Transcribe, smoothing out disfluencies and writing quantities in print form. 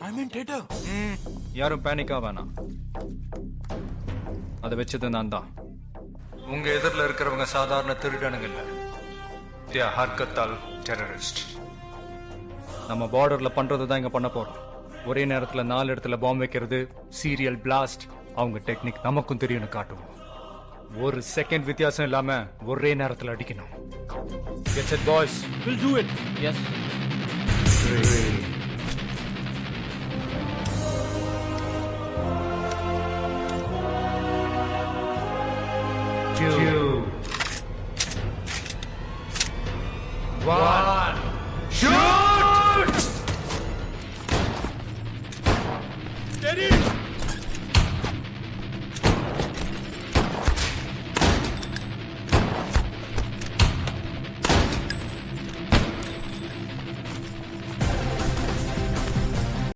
ஐ மீன் theatre. யாரும் பேனிக்கா வேணாம். அதை வச்சது நான் தான். உங்க எதிரில் இருக்கிறவங்க சாதாரண திருடனுங்க இல்ல, ஹர்கத்தால் டெரரிஸ்ட். நம்ம பார்டர்ல பண்றது தான் இங்க பண்ண போறோம். ஒரே நேரத்துல 4 இடத்துல பாம்பு வைக்கிறது, சீரியல் பிளாஸ்ட். அவங்க டெக்னிக் நமக்கும் தெரியும்னு காட்டுவோம். ஒரு செகண்ட் வித்தியாசம் இல்லாம ஒரே நேரத்துல அடிக்கணும். Get set, boys. We'll do it. Yes. 3, 2, 1, shoot! Steady.